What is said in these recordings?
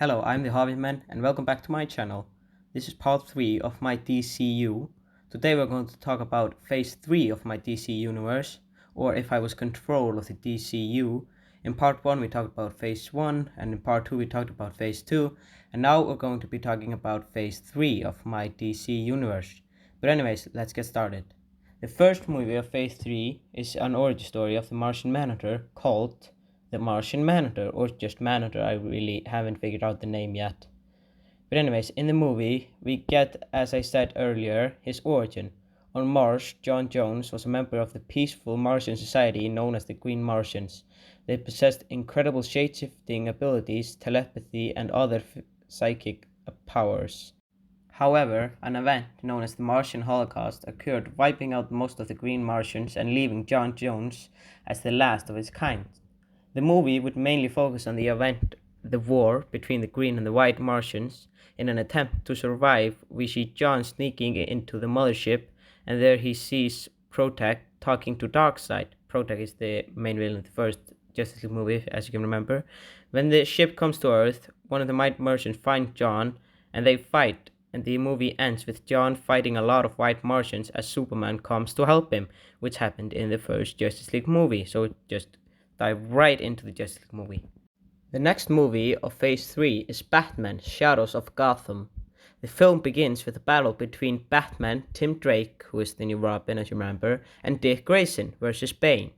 Hello, I'm the Hobbyman and welcome back to my channel. This is part 3 of my DCU. Today we're going to talk about phase 3 of my DC universe, or if I was control of the DCU. In part 1 we talked about phase 1, and in part 2 we talked about phase 2, and now we're going to be talking about phase 3 of my DC universe. But anyways, let's get started. The first movie of phase 3 is an origin story of the Martian manhunter called the Martian manhunter, or just manhunter. I really haven't figured out the name yet. But anyways, in the movie, we get, as I said earlier, his origin. On Mars, John Jones was a member of the peaceful Martian society known as the Green Martians. They possessed incredible shape-shifting abilities, telepathy, and other psychic powers. However, an event known as the Martian Holocaust occurred, wiping out most of the Green Martians and leaving John Jones as the last of his kind. The movie would mainly focus on the event, the war between the Green and the White Martians. In an attempt to survive, we see John sneaking into the mothership, and there he sees Protect talking to Darkseid. Protect is the main villain of the first Justice League movie, as you can remember. When the ship comes to Earth, one of the White Martians finds John, and they fight, and the movie ends with John fighting a lot of White Martians as Superman comes to help him, which happened in the first Justice League movie, so just dive right into the Justice League movie. The next movie of phase 3 is Batman: Shadows of Gotham. The film begins with a battle between Batman, Tim Drake, who is the new Robin as you remember, and Dick Grayson versus Bane.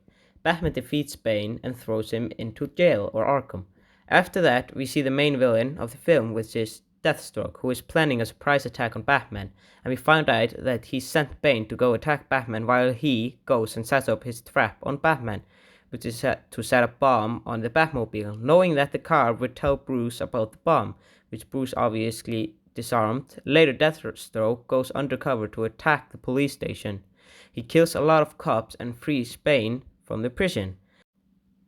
Batman defeats Bane and throws him into jail, or Arkham. After that, we see the main villain of the film, which is Deathstroke, who is planning a surprise attack on Batman, and we find out that he sent Bane to go attack Batman while he goes and sets up his trap on Batman, which is to set a bomb on the Batmobile, knowing that the car would tell Bruce about the bomb, which Bruce obviously disarmed. Later, Deathstroke goes undercover to attack the police station. He kills a lot of cops and frees Bane from the prison.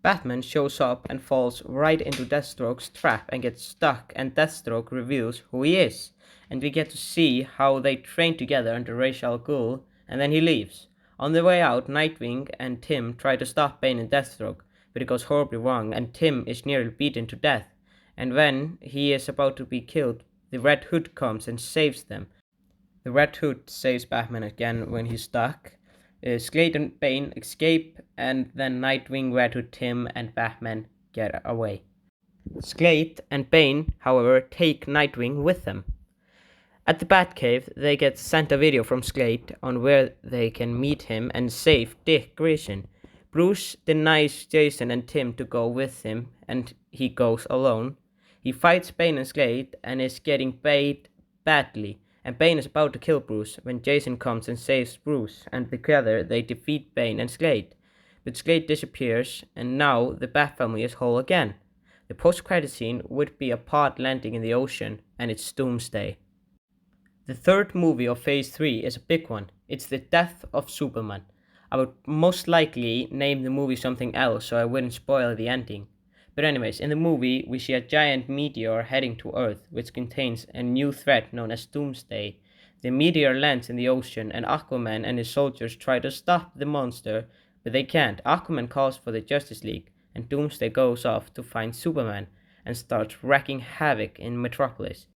Batman shows up and falls right into Deathstroke's trap and gets stuck, and Deathstroke reveals who he is, and we get to see how they train together under Ra's al Ghul, and then he leaves. On the way out, Nightwing and Tim try to stop Bane and Deathstroke, but it goes horribly wrong, and Tim is nearly beaten to death. And when he is about to be killed, the Red Hood comes and saves them. The Red Hood saves Batman again when he's stuck. Slade and Bane escape, and then Nightwing, Red Hood, Tim, and Batman get away. Slade and Bane, however, take Nightwing with them. At the Batcave, they get sent a video from Slade on where they can meet him and save Dick Grayson. Bruce denies Jason and Tim to go with him, and he goes alone. He fights Bane and Slade and is getting paid badly, and Bane is about to kill Bruce when Jason comes and saves Bruce, and together they defeat Bane and Slade. But Slade disappears, and now the Bat family is whole again. The post-credit scene would be a pod landing in the ocean, and it's Doomsday. The third movie of phase 3 is a big one. It's the death of Superman. I would most likely name the movie something else so I wouldn't spoil the ending. But anyways, in the movie we see a giant meteor heading to Earth, which contains a new threat known as Doomsday. The meteor lands in the ocean, and Aquaman and his soldiers try to stop the monster, but they can't. Aquaman calls for the Justice League, and Doomsday goes off to find Superman and starts wreaking havoc in Metropolis.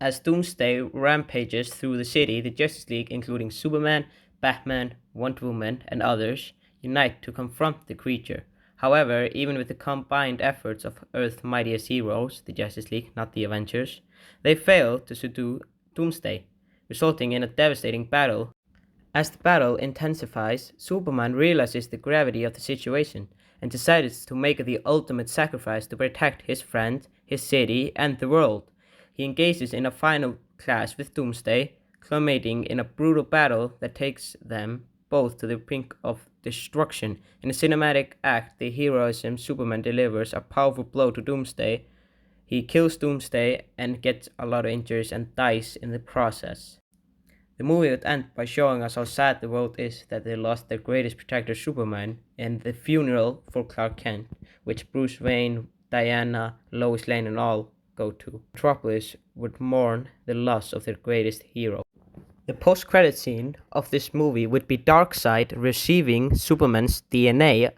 As Doomsday rampages through the city, the Justice League, including Superman, Batman, Wonder Woman, and others, unite to confront the creature. However, even with the combined efforts of Earth's mightiest heroes, the Justice League, not the Avengers, they fail to subdue Doomsday, resulting in a devastating battle. As the battle intensifies, Superman realizes the gravity of the situation and decides to make the ultimate sacrifice to protect his friend, his city, and the world. He engages in a final clash with Doomsday, culminating in a brutal battle that takes them both to the brink of destruction. In a cinematic act, the heroism Superman delivers a powerful blow to Doomsday. He kills Doomsday and gets a lot of injuries and dies in the process. The movie would end by showing us how sad the world is that they lost their greatest protector Superman, and the funeral for Clark Kent, which Bruce Wayne, Diana, Lois Lane and all go to. Metropolis would mourn the loss of their greatest hero. The post-credit scene of this movie would be Darkseid receiving Superman's DNA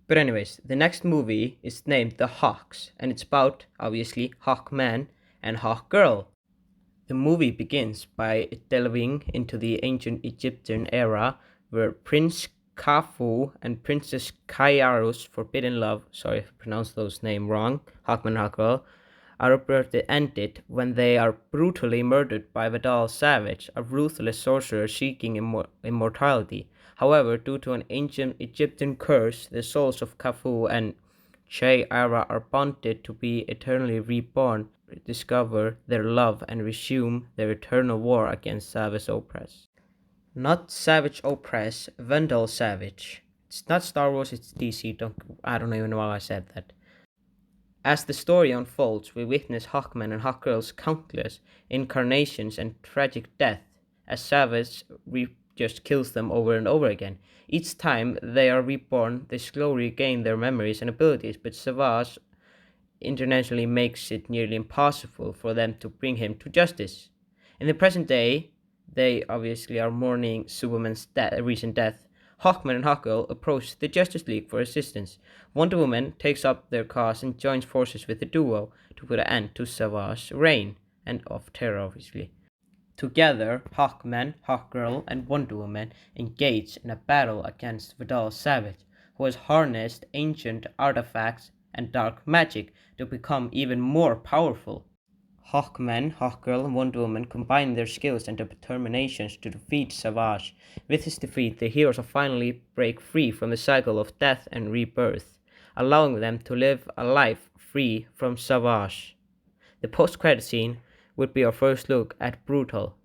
But anyways, the next movie is named The Hawks, and it's about, obviously, Hawkman and Hawkgirl. The movie begins by delving into the ancient Egyptian era where Prince Khafu and Princess Kaiaru's forbidden love, sorry if I pronounced those names wrong, Hawkman and Hawkgirl, are abruptly ended when they are brutally murdered by Vidal Savage, a ruthless sorcerer seeking immortality. However, due to an ancient Egyptian curse, the souls of Khafu and Kaiara are bonded to be eternally reborn, discover their love, and resume their eternal war against Savage Opress. Not Savage Opress, Vandal Savage. It's not Star Wars, it's DC. I don't even know why I said that. As the story unfolds, we witness Hawkman and Hawkgirl's countless incarnations and tragic death, as Savage just kills them over and over again. Each time they are reborn, they slowly regain their memories and abilities, but Savage internationally makes it nearly impossible for them to bring him to justice. In the present day, they obviously are mourning Superman's recent death. Hawkman and Hawkgirl approach the Justice League for assistance. Wonder Woman takes up their cause and joins forces with the duo to put an end to Savage's reign and of terror, obviously. Together, Hawkman, Hawkgirl, and Wonder Woman engage in a battle against Vidal Savage, who has harnessed ancient artifacts and dark magic to become even more powerful. Hawkman, Hawkgirl, and Wonder Woman combine their skills and determinations to defeat Savage. With his defeat, the heroes finally break free from the cycle of death and rebirth, allowing them to live a life free from Savage. The post-credit scene would be our first look at Brutal.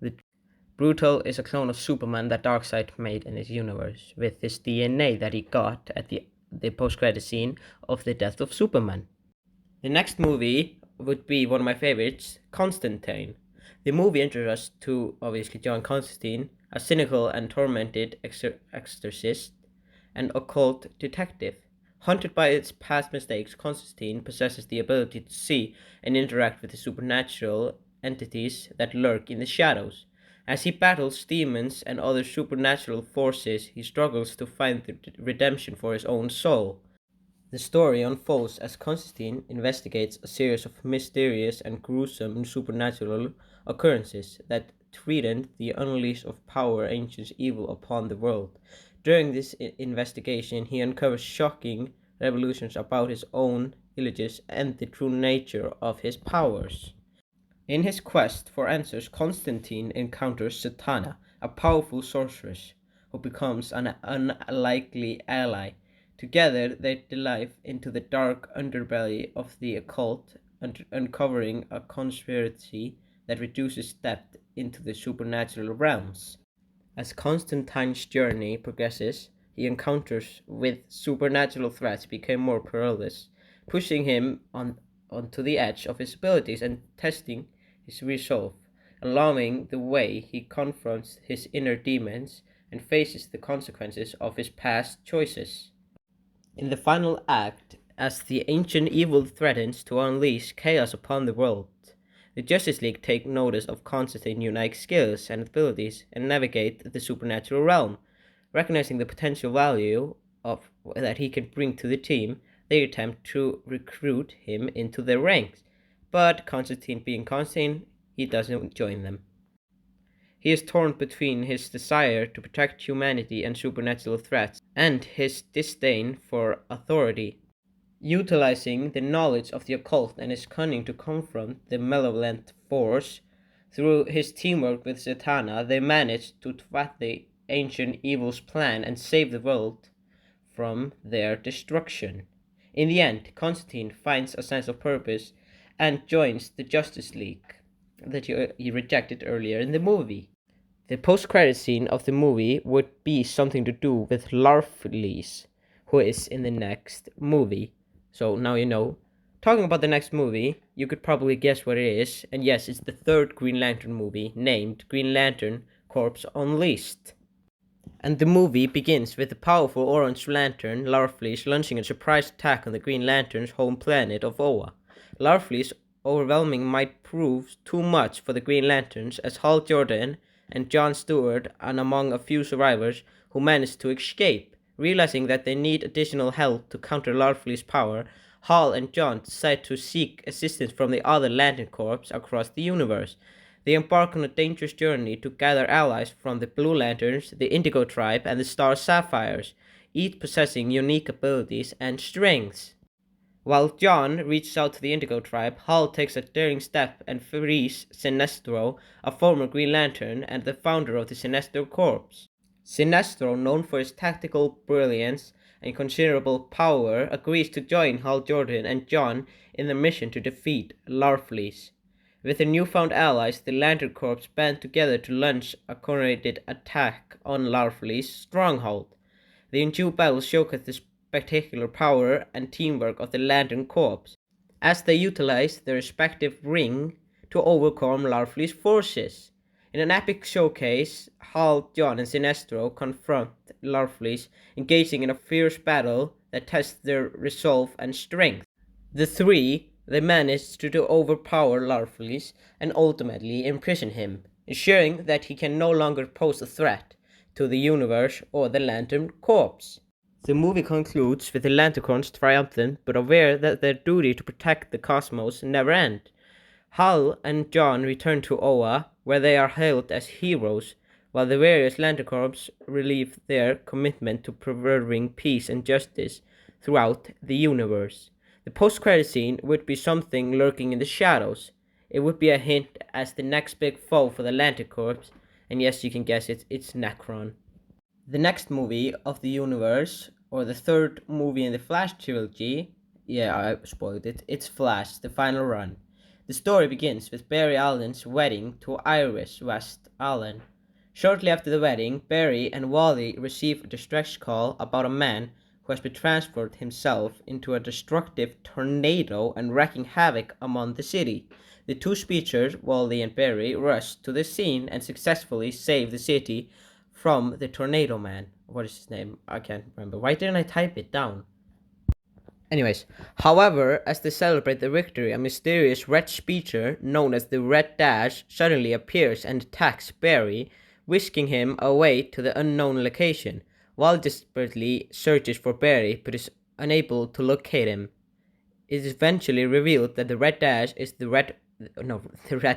Brutal is a clone of Superman that Darkseid made in his universe, with his DNA that he got at the post-credit scene of the death of Superman. The next movie would be one of my favorites, Constantine. The movie introduces us to, obviously, John Constantine, a cynical and tormented exorcist and occult detective. Haunted by its past mistakes, Constantine possesses the ability to see and interact with the supernatural entities that lurk in the shadows. As he battles demons and other supernatural forces, he struggles to find the redemption for his own soul. The story unfolds as Constantine investigates a series of mysterious and gruesome supernatural occurrences that threaten the unleash of power ancient evil upon the world. During this investigation, he uncovers shocking revelations about his own illegitimacy and the true nature of his powers. In his quest for answers, Constantine encounters Satana, a powerful sorceress, who becomes an unlikely ally. Together, they delve into the dark underbelly of the occult, uncovering a conspiracy that reduces depth into the supernatural realms. As Constantine's journey progresses, he encounters with supernatural threats become more perilous, pushing him onto the edge of his abilities and testing his resolve, allowing the way he confronts his inner demons and faces the consequences of his past choices. In the final act, as the ancient evil threatens to unleash chaos upon the world, the Justice League take notice of Constantine's unique skills and abilities and navigate the supernatural realm. Recognizing the potential value of that he can bring to the team, they attempt to recruit him into their ranks. But Constantine being Constantine, he doesn't join them. He is torn between his desire to protect humanity and supernatural threats and his disdain for authority. Utilizing the knowledge of the occult and his cunning to confront the malevolent force, through his teamwork with Zatanna, they manage to thwart the ancient evil's plan and save the world from their destruction. In the end, Constantine finds a sense of purpose and joins the Justice League that he rejected earlier in the movie. The post-credit scene of the movie would be something to do with Larfleeze, who is in the next movie. So now you know. Talking about the next movie, you could probably guess what it is, and yes, it's the third Green Lantern movie, named Green Lantern Corps Unleashed. And the movie begins with the powerful Orange Lantern, Larfleeze, launching a surprise attack on the Green Lantern's home planet of Oa. Larfleeze overwhelming might prove too much for the Green Lanterns, as Hal Jordan and John Stewart are among a few survivors who managed to escape. Realizing that they need additional help to counter Larfleez's power, Hal and John decide to seek assistance from the other Lantern Corps across the universe. They embark on a dangerous journey to gather allies from the Blue Lanterns, the Indigo Tribe, and the Star Sapphires, each possessing unique abilities and strengths. While John reaches out to the Indigo Tribe, Hal takes a daring step and frees Sinestro, a former Green Lantern and the founder of the Sinestro Corps. Sinestro, known for his tactical brilliance and considerable power, agrees to join Hal Jordan and John in their mission to defeat Larfleeze. With their newfound allies, the Lantern Corps band together to launch a coordinated attack on Larfleeze's stronghold. The ensuing battle showcases the spectacular power and teamwork of the Lantern Corps, as they utilize their respective ring to overcome Larfleeze's forces. In an epic showcase, Hal, John, and Sinestro confront Larfleeze, engaging in a fierce battle that tests their resolve and strength. The three they manage to overpower Larfleeze and ultimately imprison him, ensuring that he can no longer pose a threat to the universe or the Lantern Corps. The movie concludes with the Lanterns triumphant but aware that their duty to protect the cosmos never ends. Hal and John return to Oa, where they are hailed as heroes, while the various Lantern Corps relieve their commitment to preserving peace and justice throughout the universe. The post-credit scene would be something lurking in the shadows. It would be a hint as the next big foe for the Lantern Corps, and yes, you can guess it, it's Necron. The next movie of the universe, or the third movie in the Flash trilogy, yeah, I spoiled it, it's Flash, the final run. The story begins with Barry Allen's wedding to Iris West Allen. Shortly after the wedding, Barry and Wally receive a distress call about a man who has been transformed himself into a destructive tornado and wreaking havoc among the city. The two speedsters, Wally and Barry, rush to the scene and successfully save the city from the Tornado Man. What is his name? I can't remember. Why didn't I type it down? Anyways, however, as they celebrate the victory, a mysterious red speedster known as the Red Dash suddenly appears and attacks Barry, whisking him away to the unknown location. Wally desperately searches for Barry but is unable to locate him. It is eventually revealed that the Red Dash is the Red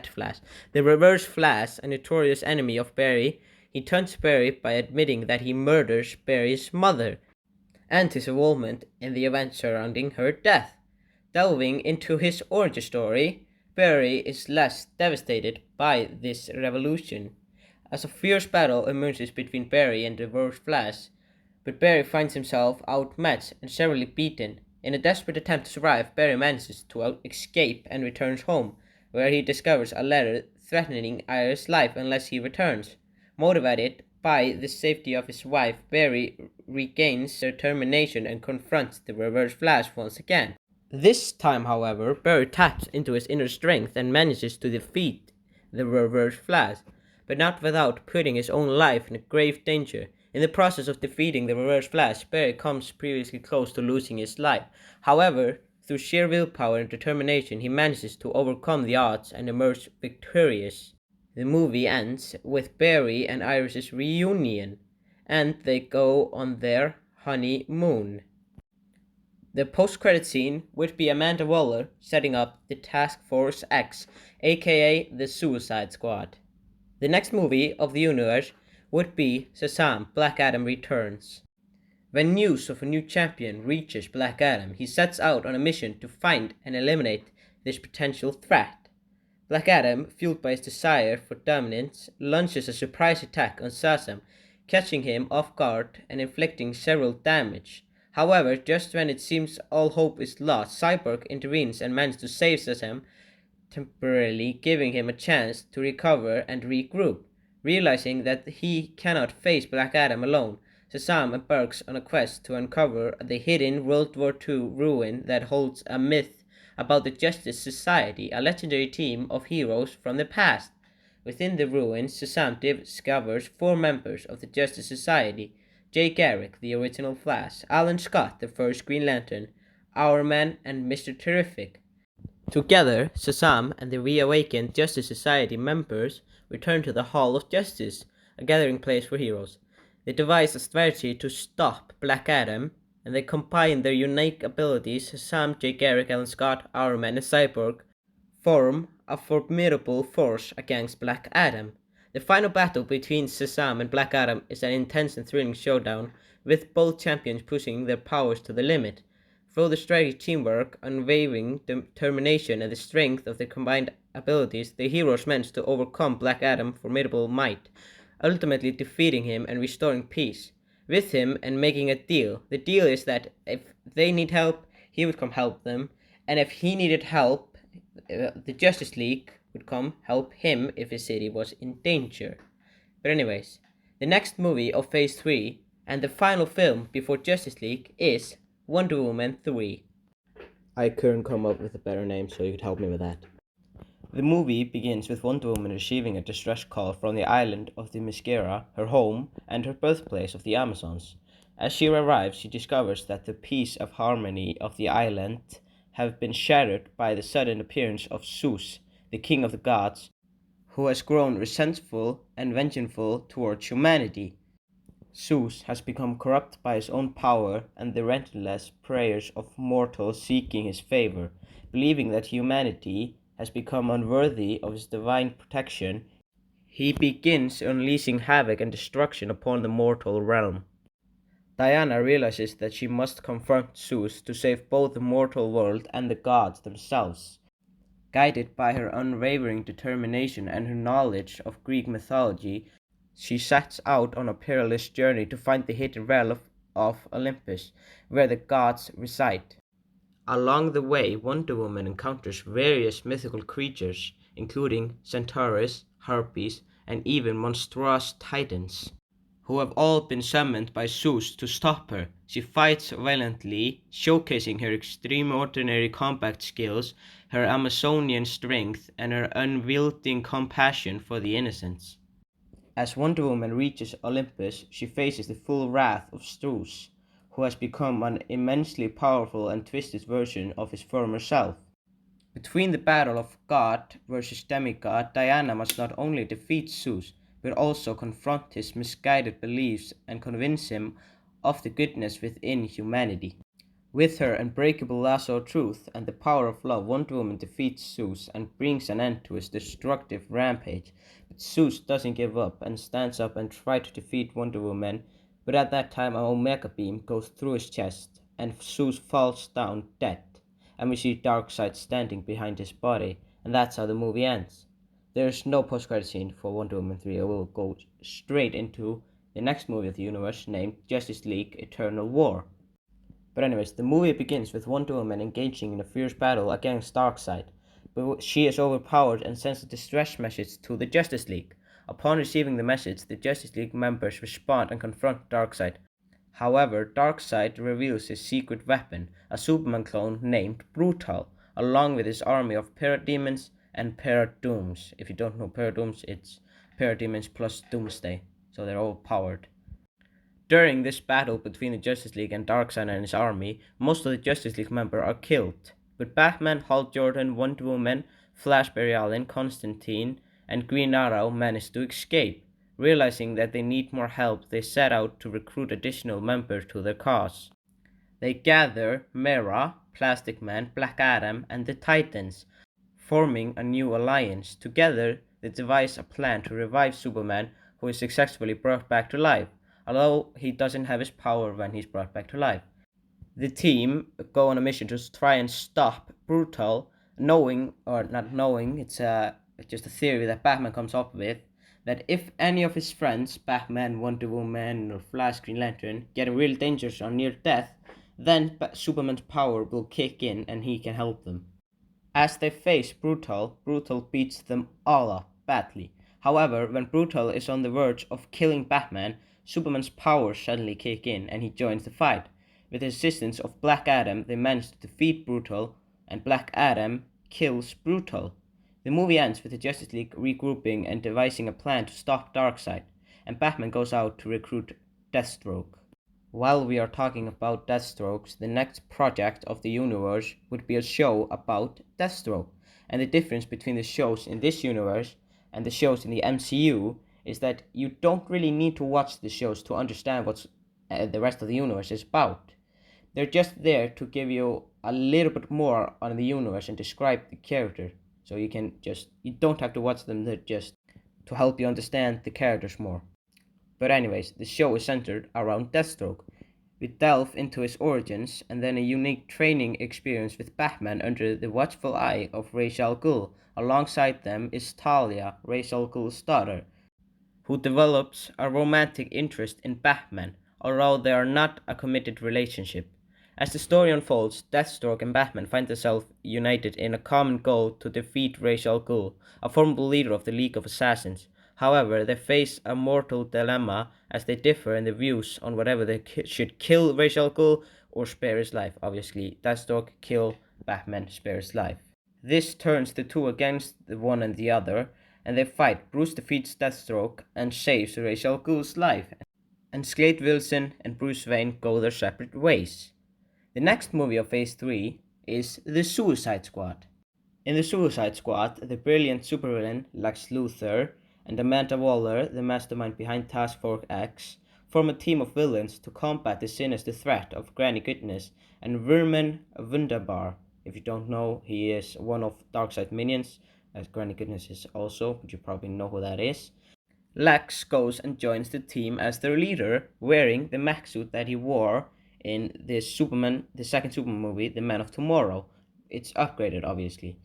Flash. The Reverse Flash, a notorious enemy of Barry. He taunts Barry by admitting that he murders Barry's mother and his involvement in the events surrounding her death. Delving into his origin story, Barry is less devastated by this revolution, as a fierce battle emerges between Barry and the Reverse Flash, but Barry finds himself outmatched and severely beaten. In a desperate attempt to survive, Barry manages to escape and returns home, where he discovers a letter threatening Iris' life unless he returns. Motivated by the safety of his wife, Barry regains determination and confronts the Reverse Flash once again. This time, however, Barry taps into his inner strength and manages to defeat the Reverse Flash, but not without putting his own life in grave danger. In the process of defeating the Reverse Flash, Barry comes perilously close to losing his life. However, through sheer willpower and determination, he manages to overcome the odds and emerge victorious. The movie ends with Barry and Iris' reunion, and they go on their honeymoon. The post-credit scene would be Amanda Waller setting up the Task Force X, aka the Suicide Squad. The next movie of the universe would be Shazam, Black Adam Returns. When news of a new champion reaches Black Adam, he sets out on a mission to find and eliminate this potential threat. Black Adam, fueled by his desire for dominance, launches a surprise attack on Shazam, catching him off guard and inflicting several damage. However, just when it seems all hope is lost, Cyborg intervenes and manages to save Shazam, temporarily giving him a chance to recover and regroup. Realizing that he cannot face Black Adam alone, Shazam embarks on a quest to uncover the hidden World War II ruin that holds a myth about the Justice Society, a legendary team of heroes from the past. Within the ruins, Shazam discovers 4 members of the Justice Society: Jay Garrick, the original Flash, Alan Scott, the first Green Lantern, Hourman, and Mr. Terrific. Together, Shazam and the reawakened Justice Society members return to the Hall of Justice, a gathering place for heroes. They devise a strategy to stop Black Adam, and they combine their unique abilities, Shazam, Jay Garrick, Alan Scott, Iron Man, and Cyborg, form a formidable force against Black Adam. The final battle between Shazam and Black Adam is an intense and thrilling showdown, with both champions pushing their powers to the limit. Through the strategy, teamwork, unwavering determination, and the strength of their combined abilities, the heroes manage to overcome Black Adam's formidable might, ultimately defeating him and restoring peace with him and making a deal. The deal is that if they need help, he would come help them, and if he needed help, the Justice League would come help him if his city was in danger. But anyways, the next movie of Phase 3 and the final film before Justice League is Wonder Woman 3. I couldn't come up with a better name, so you could help me with that. The movie begins with Wonder Woman receiving a distress call from the island of the Mascara, her home, and her birthplace of the Amazons. As she arrives, she discovers that the peace of harmony of the island have been shattered by the sudden appearance of Zeus, the king of the gods, who has grown resentful and vengeful towards humanity. Zeus has become corrupt by his own power and the relentless prayers of mortals seeking his favor. Believing that humanity has become unworthy of his divine protection, he begins unleashing havoc and destruction upon the mortal realm. Diana realizes that she must confront Zeus to save both the mortal world and the gods themselves. Guided by her unwavering determination and her knowledge of Greek mythology, she sets out on a perilous journey to find the hidden realm of Olympus, where the gods reside. Along the way, Wonder Woman encounters various mythical creatures, including centaurs, harpies, and even monstrous titans, who have all been summoned by Zeus to stop her. She fights valiantly, showcasing her extraordinary combat skills, her Amazonian strength, and her unwilling compassion for the innocents. As Wonder Woman reaches Olympus, she faces the full wrath of Zeus, who has become an immensely powerful and twisted version of his former self. Between the battle of God versus demigod, Diana must not only defeat Zeus, but also confront his misguided beliefs and convince him of the goodness within humanity. With her unbreakable lasso of truth and the power of love, Wonder Woman defeats Zeus and brings an end to his destructive rampage. But Zeus doesn't give up and stands up and tries to defeat Wonder Woman, but at that time an Omega beam goes through his chest and Zeus falls down dead, and we see Darkseid standing behind his body, and that's how the movie ends. There's no post-credit scene for Wonder Woman 3. I will go straight into the next movie of the universe named Justice League Eternal War. But anyways, the movie begins with Wonder Woman engaging in a fierce battle against Darkseid, but she is overpowered and sends a distress message to the Justice League. Upon receiving the message, the Justice League members respond and confront Darkseid. However, Darkseid reveals his secret weapon, a Superman clone named Brutal, along with his army of parademons and paradooms. If you don't know paradooms, it's parademons plus Doomsday, so they're all powered. During this battle between the Justice League and Darkseid and his army, most of the Justice League members are killed, but Batman, Hal Jordan, Wonder Woman, Flash, Barry Allen, Constantine, and Green Arrow manage to escape. Realizing that they need more help, they set out to recruit additional members to their cause. They gather Mera, Plastic Man, Black Adam, and the Titans, forming a new alliance. Together, they devise a plan to revive Superman, who is successfully brought back to life, although he doesn't have his power when he's brought back to life. The team go on a mission to try and stop Brutal, knowing, or not knowing, it's just a theory that Batman comes up with, that if any of his friends, Batman, Wonder Woman, or Flash, Green Lantern, get in real danger or near death, then Superman's power will kick in and he can help them. As they face Brutal, Brutal beats them all up badly. However, when Brutal is on the verge of killing Batman, Superman's powers suddenly kick in and he joins the fight. With the assistance of Black Adam, they manage to defeat Brutal, and Black Adam kills Brutal. The movie ends with the Justice League regrouping and devising a plan to stop Darkseid, and Batman goes out to recruit Deathstroke. While we are talking about Deathstrokes, the next project of the universe would be a show about Deathstroke, and the difference between the shows in this universe and the shows in the MCU is that you don't really need to watch the shows to understand what the rest of the universe is about. They're just there to give you a little bit more on the universe and describe the character. So you don't have to watch them, they're just to help you understand the characters more. But anyways, the show is centered around Deathstroke. We delve into his origins and then a unique training experience with Batman under the watchful eye of Ra's al Ghul. Alongside them is Talia, Ra's al Ghul's daughter, who develops a romantic interest in Batman, although they are not a committed relationship. As the story unfolds, Deathstroke and Batman find themselves united in a common goal to defeat Ra's al Ghul, a formidable leader of the League of Assassins. However, they face a mortal dilemma as they differ in their views on whether they should kill Ra's al Ghul or spare his life. Obviously, Deathstroke kill, Batman spare his life. This turns the two against the one and the other, and they fight. Bruce defeats Deathstroke and saves Ra's al Ghul's life, and Slade Wilson and Bruce Wayne go their separate ways. The next movie of Phase 3 is The Suicide Squad. In The Suicide Squad, the brilliant supervillain Lex Luthor and Amanda Waller, the mastermind behind Task Force X, form a team of villains to combat the sinister threat of Granny Goodness and Vermin Wunderbar. If you don't know, he is one of Darkseid's minions, as Granny Goodness is also, but you probably know who that is. Lex goes and joins the team as their leader, wearing the mech suit that he wore in the second Superman movie, The Man of Tomorrow. It's upgraded, obviously.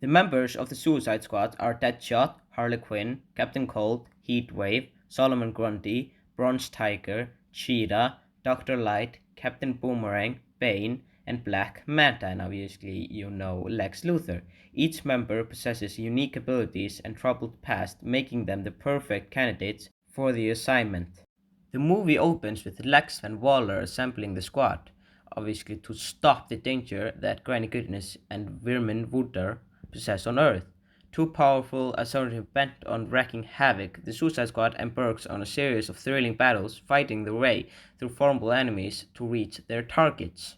The members of the Suicide Squad are Deadshot, Harley Quinn, Captain Cold, Heatwave, Solomon Grundy, Bronze Tiger, Cheetah, Dr. Light, Captain Boomerang, Bane, and Black Manta, and obviously you know Lex Luthor. Each member possesses unique abilities and troubled past, making them the perfect candidates for the assignment. The movie opens with Lex and Waller assembling the squad, obviously to stop the danger that Granny Goodness and Vermin Wunderbar possess on Earth. Too powerful assertive bent on wreaking havoc, the Suicide Squad embarks on a series of thrilling battles, fighting their way through formidable enemies to reach their targets.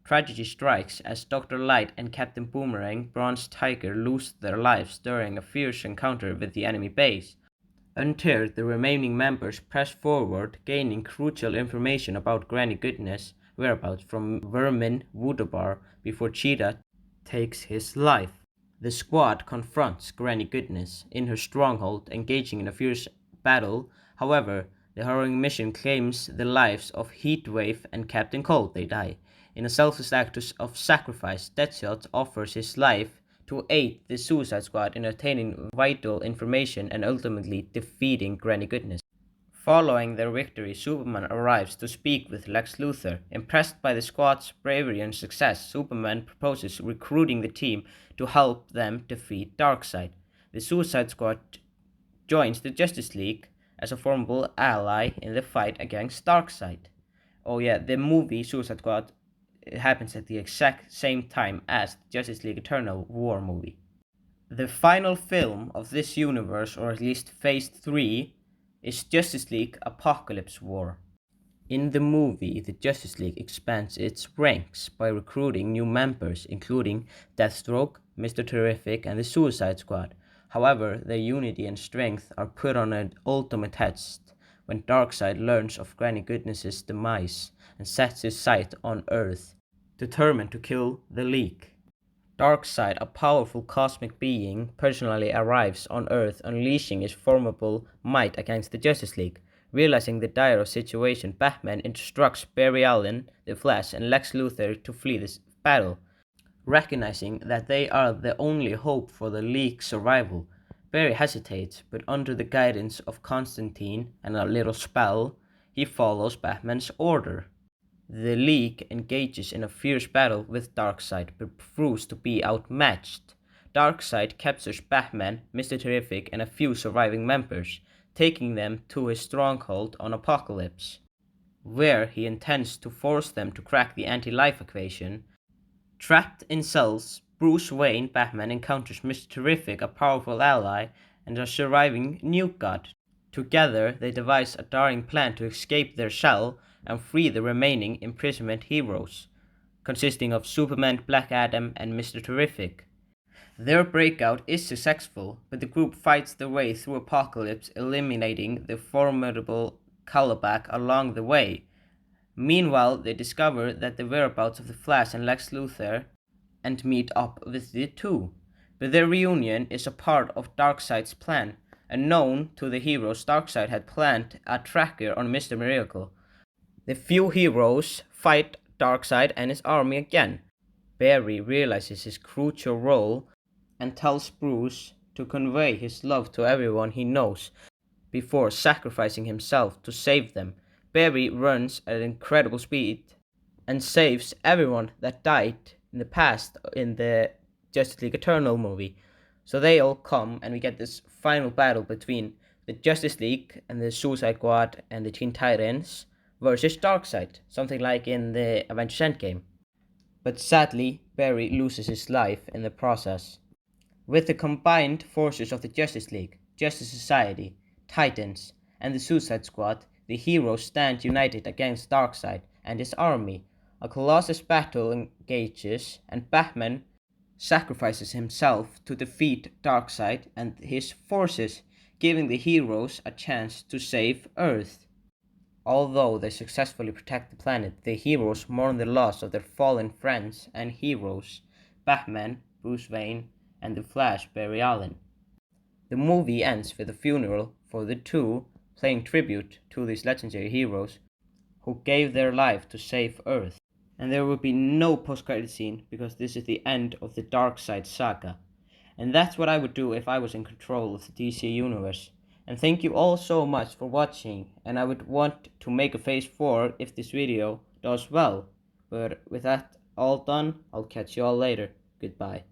Tragedy strikes as Dr. Light and Captain Boomerang, Bronze Tiger lose their lives during a fierce encounter with the enemy base. Until the remaining members press forward, gaining crucial information about Granny Goodness' whereabouts from Vermin Wunderbar before Cheetah takes his life. The squad confronts Granny Goodness in her stronghold, engaging in a fierce battle. However, the harrowing mission claims the lives of Heatwave and Captain Cold. They die. In a selfless act of sacrifice, Deadshot offers his life to aid the Suicide Squad in obtaining vital information and ultimately defeating Granny Goodness. Following their victory, Superman arrives to speak with Lex Luthor. Impressed by the squad's bravery and success, Superman proposes recruiting the team to help them defeat Darkseid. The Suicide Squad joins the Justice League as a formidable ally in the fight against Darkseid. Oh yeah, the movie Suicide Squad happens at the exact same time as the Justice League Eternal War movie. The final film of this universe, or at least Phase 3, is Justice League Apocalypse War. In the movie, the Justice League expands its ranks by recruiting new members, including Deathstroke, Mr. Terrific, and the Suicide Squad. However, their unity and strength are put on an ultimate test when Darkseid learns of Granny Goodness' demise and sets his sight on Earth, determined to kill the League. Darkseid, a powerful cosmic being, personally arrives on Earth, unleashing his formidable might against the Justice League. Realizing the dire situation, Batman instructs Barry Allen, the Flash, and Lex Luthor to flee this battle. Recognizing that they are the only hope for the League's survival, Barry hesitates, but under the guidance of Constantine and a little spell, he follows Batman's order. The League engages in a fierce battle with Darkseid, but proves to be outmatched. Darkseid captures Batman, Mr. Terrific, and a few surviving members, taking them to his stronghold on Apocalypse, where he intends to force them to crack the anti-life equation. Trapped in cells, Bruce Wayne, Batman, encounters Mr. Terrific, a powerful ally, and a surviving Nuke God. Together, they devise a daring plan to escape their cell and free the remaining imprisonment heroes, consisting of Superman, Black Adam, and Mr. Terrific. Their breakout is successful, but the group fights their way through Apocalypse, eliminating the formidable Callback along the way. Meanwhile, they discover that the whereabouts of the Flash and Lex Luthor and meet up with the two. But their reunion is a part of Darkseid's plan. Unknown to the heroes, Darkseid had planned a tracker on Mr. Miracle. The few heroes fight Darkseid and his army again. Barry realizes his crucial role and tells Bruce to convey his love to everyone he knows before sacrificing himself to save them. Barry runs at incredible speed and saves everyone that died in the past in the Justice League Eternal movie. So they all come and we get this final battle between the Justice League and the Suicide Squad and the Teen Titans versus Darkseid, something like in the Avengers Endgame. But sadly, Barry loses his life in the process. With the combined forces of the Justice League, Justice Society, Titans, and the Suicide Squad, the heroes stand united against Darkseid and his army. A colossus battle engages, and Batman sacrifices himself to defeat Darkseid and his forces, giving the heroes a chance to save Earth. Although they successfully protect the planet, the heroes mourn the loss of their fallen friends and heroes, Batman, Bruce Wayne, and the Flash, Barry Allen. The movie ends with a funeral for the two, paying tribute to these legendary heroes who gave their life to save Earth. And there will be no post-credit scene because this is the end of the Darkseid saga. And that's what I would do if I was in control of the DC universe. And thank you all so much for watching, and I would want to make a phase 4 if this video does well. But with that all done, I'll catch you all later. Goodbye.